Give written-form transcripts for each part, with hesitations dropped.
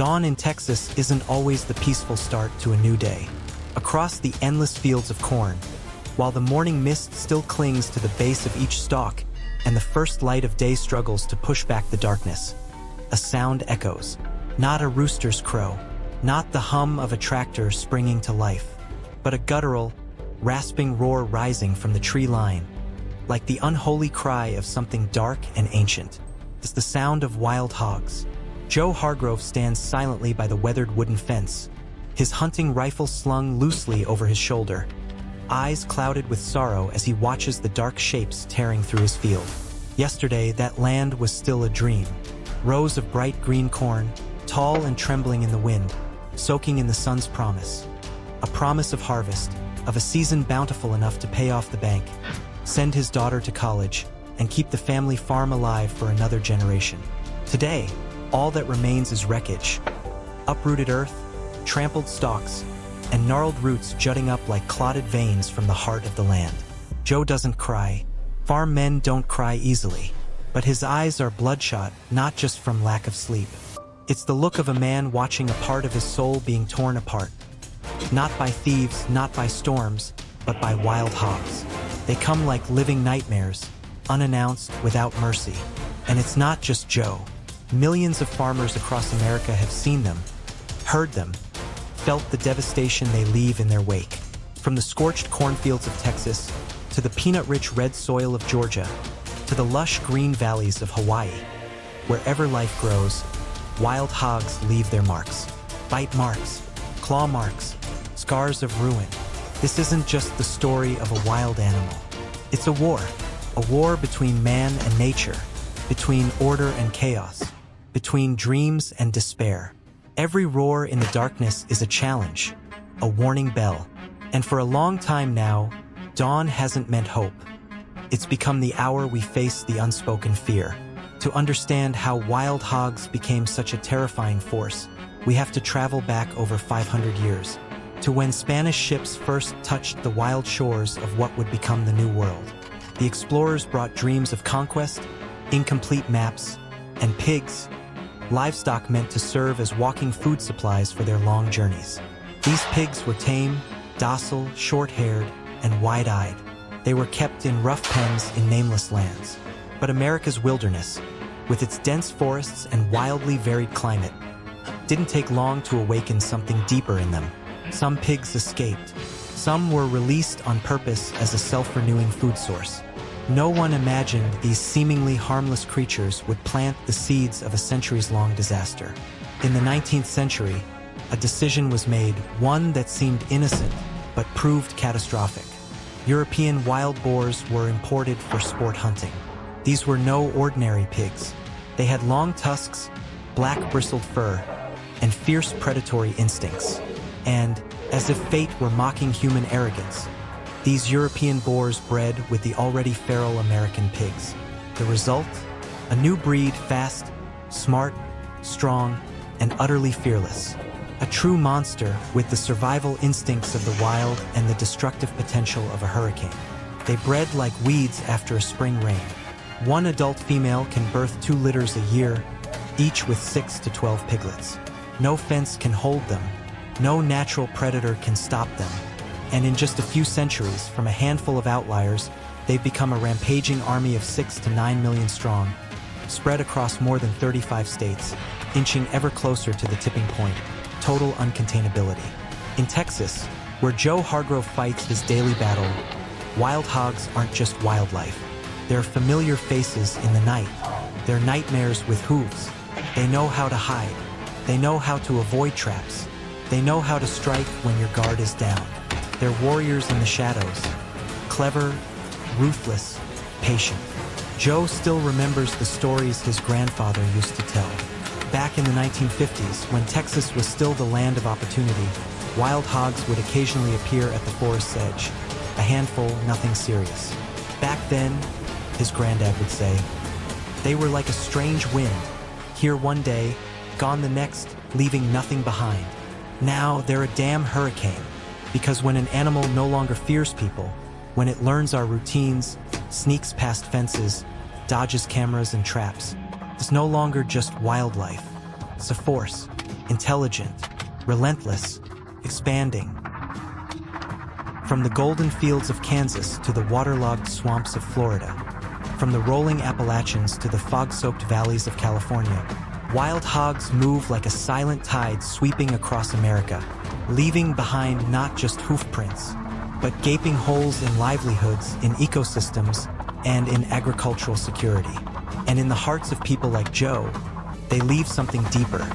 Dawn in Texas isn't always the peaceful start to a new day. Across the endless fields of corn, while the morning mist still clings to the base of each stalk and the first light of day struggles to push back the darkness, a sound echoes. Not a rooster's crow, not the hum of a tractor springing to life, but a guttural, rasping roar rising from the tree line, like the unholy cry of something dark and ancient. It's the sound of wild hogs. Joe Hargrove stands silently by the weathered wooden fence, his hunting rifle slung loosely over his shoulder, eyes clouded with sorrow as he watches the dark shapes tearing through his field. Yesterday, that land was still a dream. Rows of bright green corn, tall and trembling in the wind, soaking in the sun's promise. A promise of harvest, of a season bountiful enough to pay off the bank, send his daughter to college, and keep the family farm alive for another generation. Today, all that remains is wreckage. Uprooted earth, trampled stalks, and gnarled roots jutting up like clotted veins from the heart of the land. Joe doesn't cry. Farm men don't cry easily. But his eyes are bloodshot, not just from lack of sleep. It's the look of a man watching a part of his soul being torn apart. Not by thieves, not by storms, but by wild hogs. They come like living nightmares, unannounced, without mercy. And it's not just Joe. Millions of farmers across America have seen them, heard them, felt the devastation they leave in their wake. From the scorched cornfields of Texas, to the peanut-rich red soil of Georgia, to the lush green valleys of Hawaii. Wherever life grows, wild hogs leave their marks. Bite marks, claw marks, scars of ruin. This isn't just the story of a wild animal. It's a war between man and nature, between order and chaos, between dreams and despair. Every roar in the darkness is a challenge, a warning bell. And for a long time now, dawn hasn't meant hope. It's become the hour we face the unspoken fear. To understand how wild hogs became such a terrifying force, we have to travel back over 500 years, to when Spanish ships first touched the wild shores of what would become the New World. The explorers brought dreams of conquest, incomplete maps, and pigs, livestock meant to serve as walking food supplies for their long journeys. These pigs were tame, docile, short-haired, and wide-eyed. They were kept in rough pens in nameless lands. But America's wilderness, with its dense forests and wildly varied climate, didn't take long to awaken something deeper in them. Some pigs escaped. Some were released on purpose as a self-renewing food source. No one imagined these seemingly harmless creatures would plant the seeds of a centuries-long disaster. In the 19th century, a decision was made, one that seemed innocent but proved catastrophic. European wild boars were imported for sport hunting. These were no ordinary pigs. They had long tusks, black bristled fur, and fierce predatory instincts. And, as if fate were mocking human arrogance, these European boars bred with the already feral American pigs. The result? A new breed, fast, smart, strong, and utterly fearless. A true monster with the survival instincts of the wild and the destructive potential of a hurricane. They bred like weeds after a spring rain. One adult female can birth 2 litters a year, each with 6 to 12 piglets. No fence can hold them. No natural predator can stop them. And in just a few centuries, from a handful of outliers, they've become a rampaging army of 6 to 9 million strong, spread across more than 35 states, inching ever closer to the tipping point, total uncontainability. In Texas, where Joe Hargrove fights his daily battle, wild hogs aren't just wildlife. They're familiar faces in the night. They're nightmares with hooves. They know how to hide. They know how to avoid traps. They know how to strike when your guard is down. They're warriors in the shadows, clever, ruthless, patient. Joe still remembers the stories his grandfather used to tell. Back in the 1950s, when Texas was still the land of opportunity, wild hogs would occasionally appear at the forest's edge. A handful, nothing serious. Back then, his granddad would say, they were like a strange wind, here one day, gone the next, leaving nothing behind. Now they're a damn hurricane, because when an animal no longer fears people, when it learns our routines, sneaks past fences, dodges cameras and traps, it's no longer just wildlife. It's a force, intelligent, relentless, expanding. From the golden fields of Kansas to the waterlogged swamps of Florida, from the rolling Appalachians to the fog-soaked valleys of California, wild hogs move like a silent tide sweeping across America, leaving behind not just hoof prints, but gaping holes in livelihoods, in ecosystems, and in agricultural security. And in the hearts of people like Joe, they leave something deeper.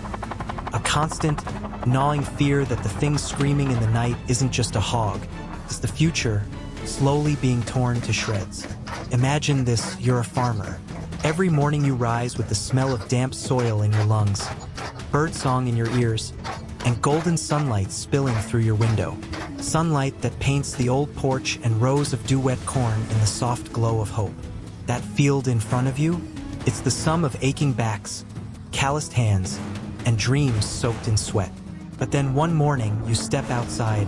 A constant, gnawing fear that the thing screaming in the night isn't just a hog, it's the future, slowly being torn to shreds. Imagine this: you're a farmer. Every morning you rise with the smell of damp soil in your lungs, birdsong in your ears, and golden sunlight spilling through your window. Sunlight that paints the old porch and rows of dew-wet corn in the soft glow of hope. That field in front of you? It's the sum of aching backs, calloused hands, and dreams soaked in sweat. But then one morning you step outside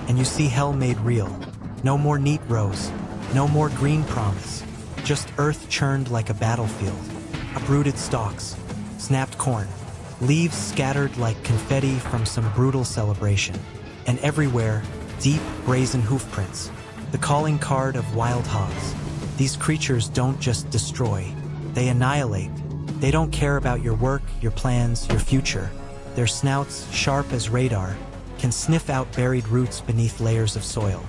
and you see hell made real. No more neat rows, no more green promise, just earth churned like a battlefield. Uprooted stalks, snapped corn, leaves scattered like confetti from some brutal celebration. And everywhere, deep, brazen hoofprints, the calling card of wild hogs. These creatures don't just destroy, they annihilate. They don't care about your work, your plans, your future. Their snouts, sharp as radar, can sniff out buried roots beneath layers of soil.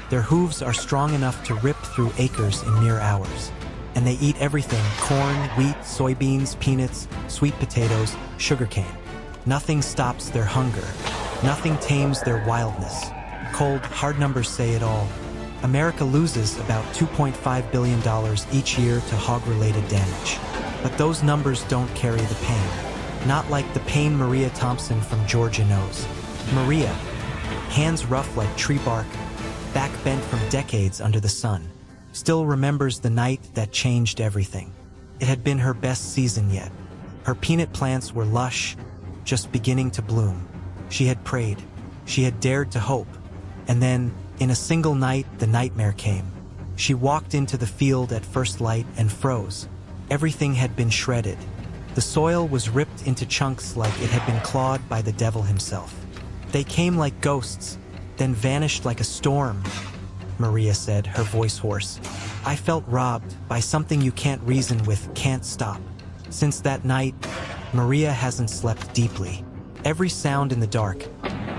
Their hooves are strong enough to rip through acres in mere hours. And they eat everything: corn, wheat, soybeans, peanuts, sweet potatoes, sugarcane. Nothing stops their hunger. Nothing tames their wildness. Cold, hard numbers say it all. America loses about $2.5 billion each year to hog-related damage. But those numbers don't carry the pain. Not like the pain Maria Thompson from Georgia knows. Maria, hands rough like tree bark, back bent from decades under the sun, still remembers the night that changed everything. It had been her best season yet. Her peanut plants were lush, just beginning to bloom. She had prayed. She had dared to hope. And then, in a single night, the nightmare came. She walked into the field at first light and froze. Everything had been shredded. The soil was ripped into chunks like it had been clawed by the devil himself. They came like ghosts, then vanished like a storm, Maria said, her voice hoarse. I felt robbed by something you can't reason with, can't stop. Since that night, Maria hasn't slept deeply. Every sound in the dark,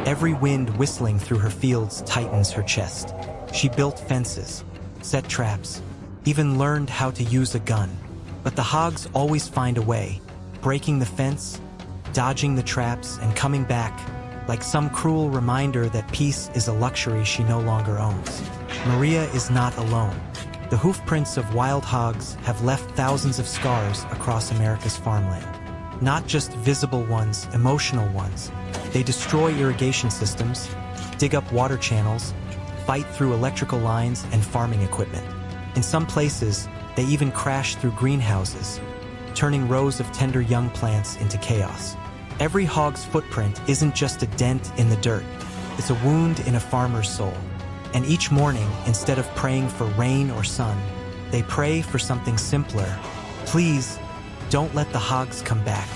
every wind whistling through her fields tightens her chest. She built fences, set traps, even learned how to use a gun. But the hogs always find a way, breaking the fence, dodging the traps, and coming back, like some cruel reminder that peace is a luxury she no longer owns. Maria is not alone. The hoofprints of wild hogs have left thousands of scars across America's farmland. Not just visible ones, emotional ones. They destroy irrigation systems, dig up water channels, fight through electrical lines and farming equipment. In some places, they even crash through greenhouses, turning rows of tender young plants into chaos. Every hog's footprint isn't just a dent in the dirt, it's a wound in a farmer's soul. And each morning, instead of praying for rain or sun, they pray for something simpler. Please, don't let the hogs come back.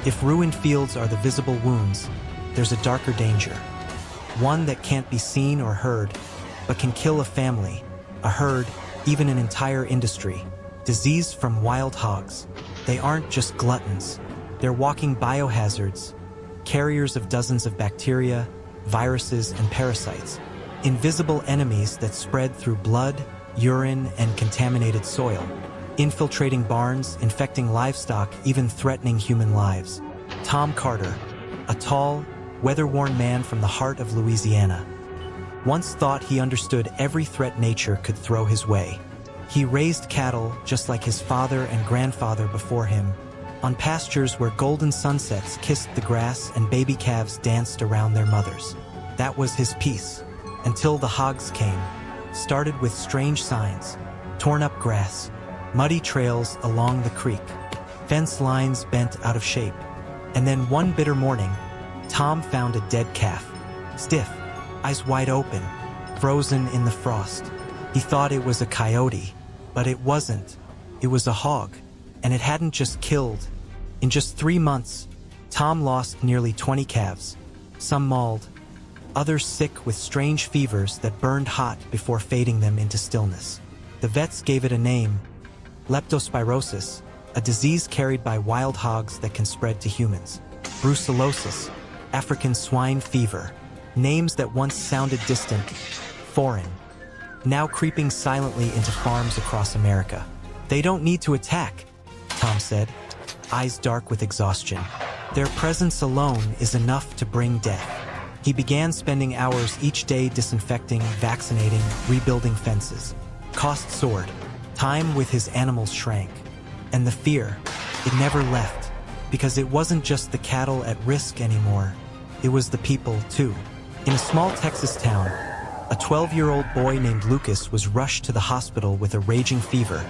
If ruined fields are the visible wounds, there's a darker danger. One that can't be seen or heard, but can kill a family, a herd, even an entire industry. Disease from wild hogs. They aren't just gluttons. They're walking biohazards, carriers of dozens of bacteria, viruses, and parasites. Invisible enemies that spread through blood, urine, and contaminated soil, infiltrating barns, infecting livestock, even threatening human lives. Tom Carter, a tall, weather-worn man from the heart of Louisiana, once thought he understood every threat nature could throw his way. He raised cattle just like his father and grandfather before him, on pastures where golden sunsets kissed the grass and baby calves danced around their mothers. That was his peace, until the hogs came, started with strange signs: torn up grass, muddy trails along the creek, fence lines bent out of shape. And then one bitter morning, Tom found a dead calf, stiff, eyes wide open, frozen in the frost. He thought it was a coyote, but it wasn't. It was a hog, and it hadn't just killed. In just 3 months, Tom lost nearly 20 calves, some mauled, others sick with strange fevers that burned hot before fading them into stillness. The vets gave it a name, leptospirosis, a disease carried by wild hogs that can spread to humans. Brucellosis, African swine fever, names that once sounded distant, foreign, now creeping silently into farms across America. They don't need to attack, Tom said, eyes dark with exhaustion. Their presence alone is enough to bring death. He began spending hours each day disinfecting, vaccinating, rebuilding fences. Cost soared. Time with his animals shrank. And the fear, it never left, because it wasn't just the cattle at risk anymore. It was the people, too. In a small Texas town, a 12-year-old boy named Lucas was rushed to the hospital with a raging fever,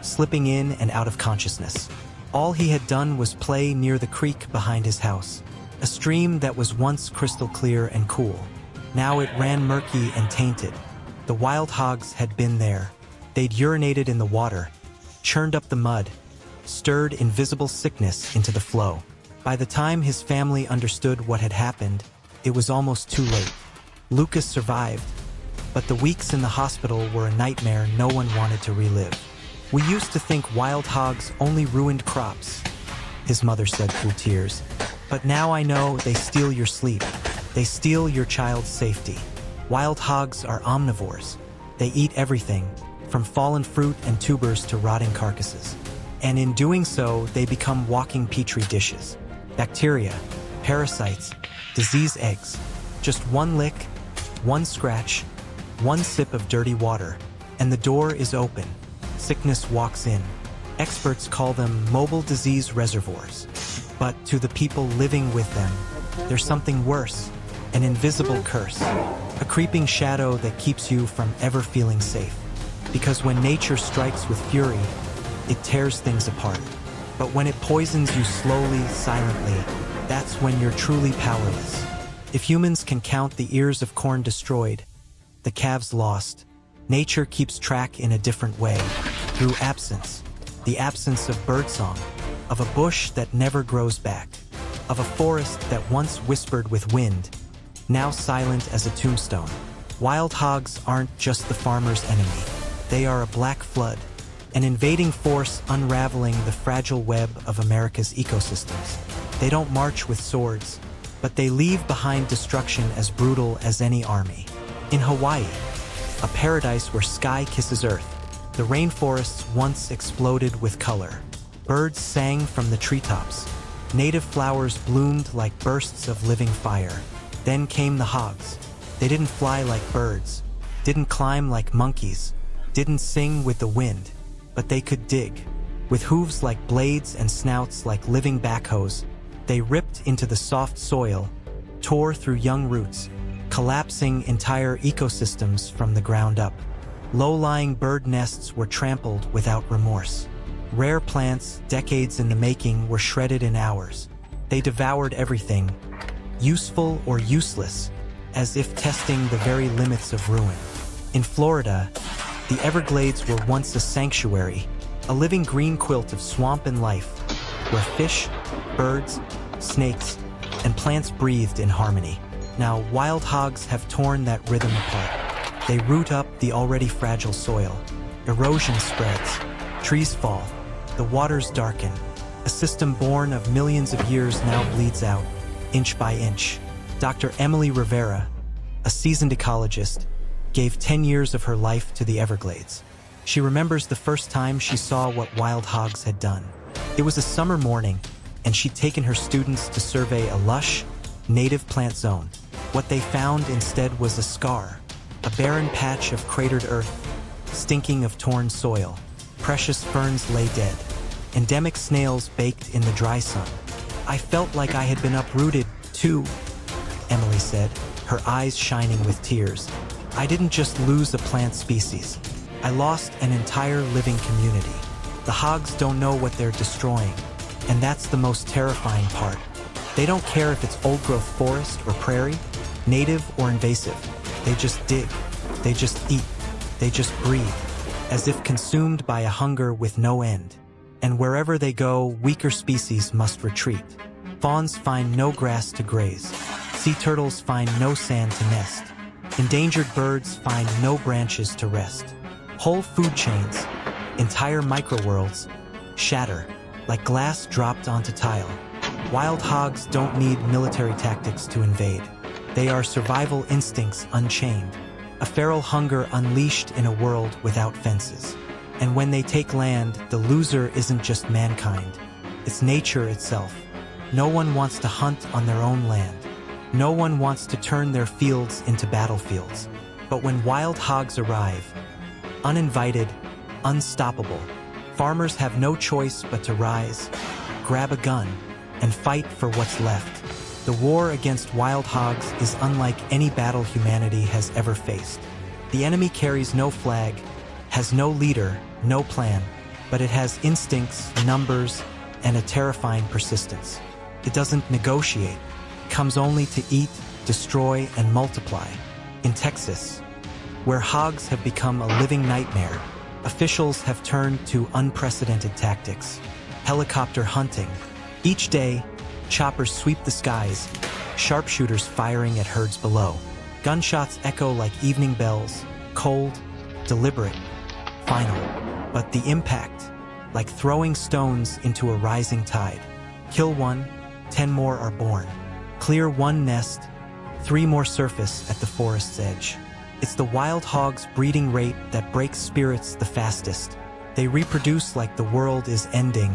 slipping in and out of consciousness. All he had done was play near the creek behind his house, a stream that was once crystal clear and cool. Now it ran murky and tainted. The wild hogs had been there. They'd urinated in the water, churned up the mud, stirred invisible sickness into the flow. By the time his family understood what had happened, it was almost too late. Lucas survived, but the weeks in the hospital were a nightmare no one wanted to relive. "We used to think wild hogs only ruined crops," his mother said through tears. "But now I know they steal your sleep. They steal your child's safety. Wild hogs are omnivores. They eat everything, from fallen fruit and tubers to rotting carcasses. And in doing so, they become walking petri dishes. Bacteria, parasites, disease eggs. Just one lick, one scratch, one sip of dirty water, and the door is open. Sickness walks in. Experts call them mobile disease reservoirs. But to the people living with them, there's something worse, an invisible curse, a creeping shadow that keeps you from ever feeling safe. Because when nature strikes with fury, it tears things apart. But when it poisons you slowly, silently, that's when you're truly powerless. If humans can count the ears of corn destroyed, the calves lost, nature keeps track in a different way, through absence. The absence of birdsong, of a bush that never grows back, of a forest that once whispered with wind, now silent as a tombstone. Wild hogs aren't just the farmer's enemy. They are a black flood, an invading force unraveling the fragile web of America's ecosystems. They don't march with swords, but they leave behind destruction as brutal as any army. In Hawaii, a paradise where sky kisses earth, the rainforests once exploded with color. Birds sang from the treetops. Native flowers bloomed like bursts of living fire. Then came the hogs. They didn't fly like birds, didn't climb like monkeys, didn't sing with the wind, but they could dig. With hooves like blades and snouts like living backhoes, they ripped into the soft soil, tore through young roots, collapsing entire ecosystems from the ground up. Low-lying bird nests were trampled without remorse. Rare plants, decades in the making, were shredded in hours. They devoured everything, useful or useless, as if testing the very limits of ruin. In Florida, the Everglades were once a sanctuary, a living green quilt of swamp and life, where fish, birds, snakes, and plants breathed in harmony. Now, wild hogs have torn that rhythm apart. They root up the already fragile soil. Erosion spreads. Trees fall. The waters darken. A system born of millions of years now bleeds out, inch by inch. Dr. Emily Rivera, a seasoned ecologist, gave 10 years of her life to the Everglades. She remembers the first time she saw what wild hogs had done. It was a summer morning, and she'd taken her students to survey a lush, native plant zone. What they found instead was a scar, a barren patch of cratered earth, stinking of torn soil. Precious ferns lay dead. Endemic snails baked in the dry sun. "I felt like I had been uprooted, too," Emily said, her eyes shining with tears. "I didn't just lose a plant species. I lost an entire living community. The hogs don't know what they're destroying, and that's the most terrifying part. They don't care if it's old-growth forest or prairie, native or invasive. They just dig. They just eat. They just breathe, as if consumed by a hunger with no end. And wherever they go, weaker species must retreat. Fawns find no grass to graze. Sea turtles find no sand to nest. Endangered birds find no branches to rest. Whole food chains, entire microworlds, shatter like glass dropped onto tile. Wild hogs don't need military tactics to invade. They are survival instincts unchained, a feral hunger unleashed in a world without fences. And when they take land, the loser isn't just mankind. It's nature itself. No one wants to hunt on their own land. No one wants to turn their fields into battlefields. But when wild hogs arrive, uninvited, unstoppable, farmers have no choice but to rise, grab a gun, and fight for what's left. The war against wild hogs is unlike any battle humanity has ever faced. The enemy carries no flag, has no leader, no plan, but it has instincts, numbers, and a terrifying persistence. It doesn't negotiate, comes only to eat, destroy, and multiply. In Texas, where hogs have become a living nightmare, officials have turned to unprecedented tactics. Helicopter hunting. Each day, choppers sweep the skies, sharpshooters firing at herds below. Gunshots echo like evening bells, cold, deliberate, final. But the impact, like throwing stones into a rising tide. Kill one, 10 more are born. Clear one nest, 3 more surface at the forest's edge. It's the wild hog's breeding rate that breaks spirits the fastest. They reproduce like the world is ending,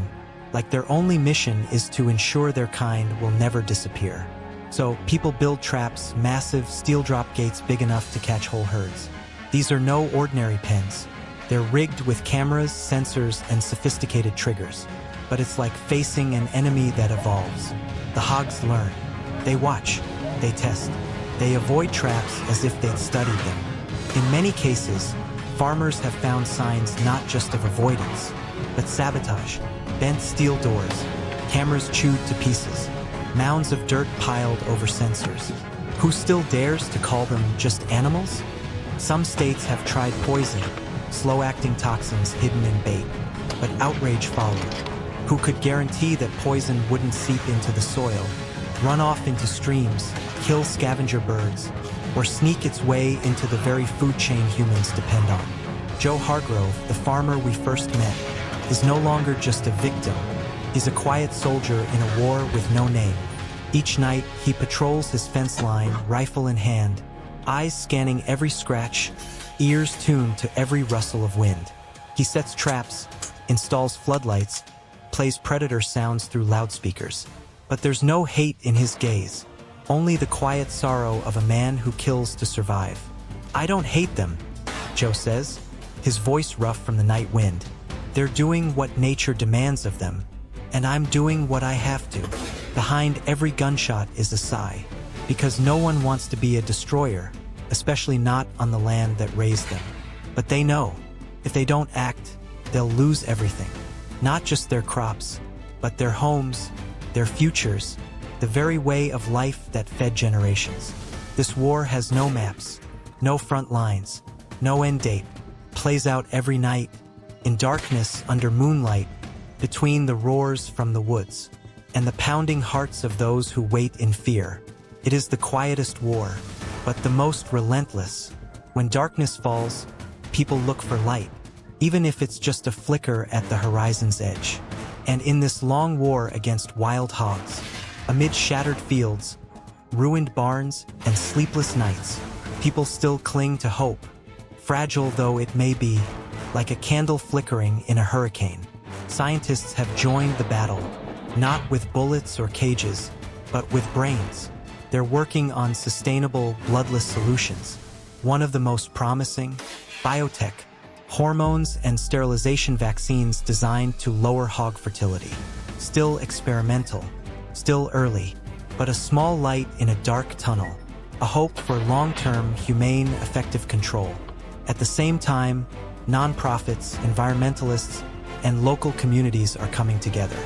like their only mission is to ensure their kind will never disappear. So people build traps, massive steel drop gates big enough to catch whole herds. These are no ordinary pens. They're rigged with cameras, sensors, and sophisticated triggers. But it's like facing an enemy that evolves. The hogs learn. They watch. They test. They avoid traps as if they'd studied them. In many cases, farmers have found signs not just of avoidance, but sabotage. Bent steel doors, cameras chewed to pieces, mounds of dirt piled over sensors. Who still dares to call them just animals? Some states have tried poison, slow-acting toxins hidden in bait, but outrage followed. Who could guarantee that poison wouldn't seep into the soil, run off into streams, kill scavenger birds, or sneak its way into the very food chain humans depend on? Joe Hargrove, the farmer we first met, is no longer just a victim. He's a quiet soldier in a war with no name. Each night, he patrols his fence line, rifle in hand, eyes scanning every scratch, ears tuned to every rustle of wind. He sets traps, installs floodlights, plays predator sounds through loudspeakers. But there's no hate in his gaze, only the quiet sorrow of a man who kills to survive. "I don't hate them," Joe says, his voice rough from the night wind. "They're doing what nature demands of them, and I'm doing what I have to." Behind every gunshot is a sigh, because no one wants to be a destroyer, especially not on the land that raised them. But they know, if they don't act, they'll lose everything. Not just their crops, but their homes, their futures, the very way of life that fed generations. This war has no maps, no front lines, no end date, plays out every night, in darkness under moonlight, between the roars from the woods, and the pounding hearts of those who wait in fear. It is the quietest war, but the most relentless. When darkness falls, people look for light, even if it's just a flicker at the horizon's edge. And in this long war against wild hogs, amid shattered fields, ruined barns, and sleepless nights, people still cling to hope, fragile though it may be, like a candle flickering in a hurricane. Scientists have joined the battle, not with bullets or cages, but with brains. They're working on sustainable, bloodless solutions. One of the most promising, biotech, hormones and sterilization vaccines designed to lower hog fertility. Still experimental, still early, but a small light in a dark tunnel, a hope for long-term, humane, effective control. At the same time, nonprofits, environmentalists, and local communities are coming together.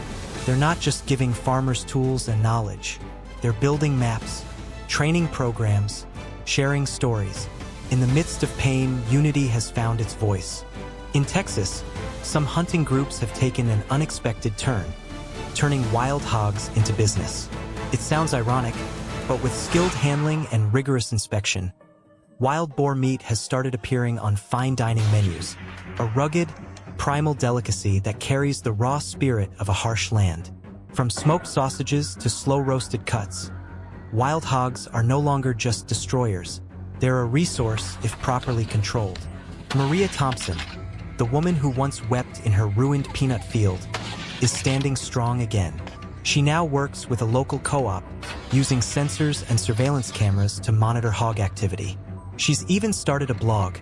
They're not just giving farmers tools and knowledge. They're building maps, training programs, sharing stories. In the midst of pain, unity has found its voice. In Texas, some hunting groups have taken an unexpected turn. turning wild hogs into business. It sounds ironic, but with skilled handling and rigorous inspection, wild boar meat has started appearing on fine dining menus, a rugged, primal delicacy that carries the raw spirit of a harsh land. From smoked sausages to slow-roasted cuts, wild hogs are no longer just destroyers. They're a resource if properly controlled. Maria Thompson, the woman who once wept in her ruined peanut field, is standing strong again. She now works with a local co-op, using sensors and surveillance cameras to monitor hog activity. She's even started a blog,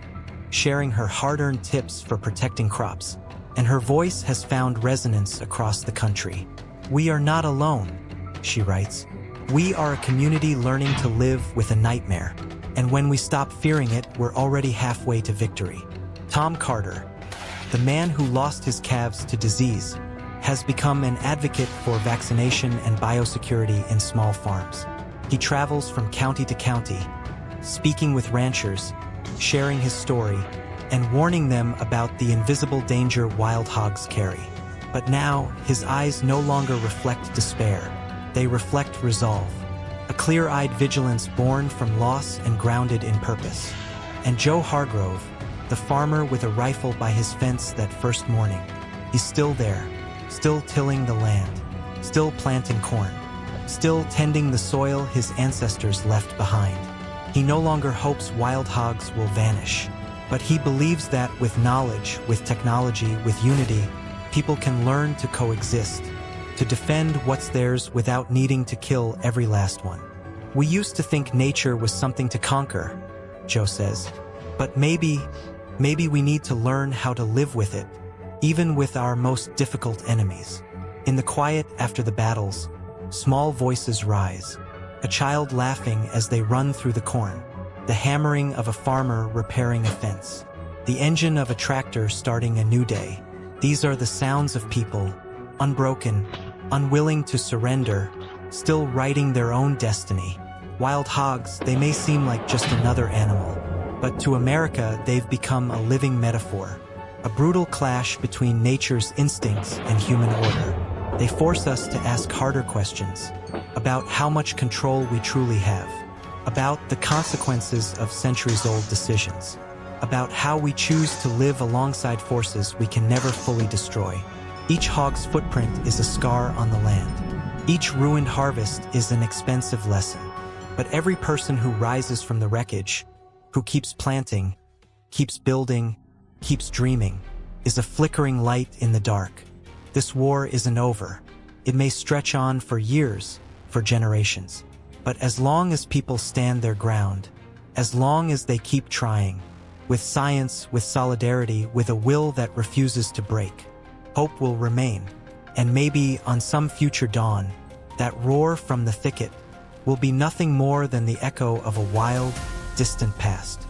sharing her hard-earned tips for protecting crops, and her voice has found resonance across the country. "We are not alone," she writes. "We are a community learning to live with a nightmare, and when we stop fearing it, we're already halfway to victory." Tom Carter, the man who lost his calves to disease, has become an advocate for vaccination and biosecurity in small farms. He travels from county to county, speaking with ranchers, sharing his story, and warning them about the invisible danger wild hogs carry. But now, his eyes no longer reflect despair. They reflect resolve, a clear-eyed vigilance born from loss and grounded in purpose. And Joe Hargrove, the farmer with a rifle by his fence that first morning, he's still there, still tilling the land, still planting corn, still tending the soil his ancestors left behind. He no longer hopes wild hogs will vanish, but he believes that with knowledge, with technology, with unity, people can learn to coexist, to defend what's theirs without needing to kill every last one. "We used to think nature was something to conquer," Joe says, "but maybe we need to learn how to live with it, even with our most difficult enemies." In the quiet after the battles, small voices rise, a child laughing as they run through the corn, the hammering of a farmer repairing a fence, the engine of a tractor starting a new day. These are the sounds of people, unbroken, unwilling to surrender, still writing their own destiny. Wild hogs, they may seem like just another animal, but to America they've become a living metaphor, a brutal clash between nature's instincts and human order. They force us to ask harder questions about how much control we truly have, about the consequences of centuries-old decisions, about how we choose to live alongside forces we can never fully destroy. Each hog's footprint is a scar on the land. Each ruined harvest is an expensive lesson. But every person who rises from the wreckage, who keeps planting, keeps building, keeps dreaming, is a flickering light in the dark. This war isn't over. It may stretch on for years, for generations. But as long as people stand their ground, as long as they keep trying, with science, with solidarity, with a will that refuses to break, hope will remain. And maybe on some future dawn, that roar from the thicket will be nothing more than the echo of a wild, distant past.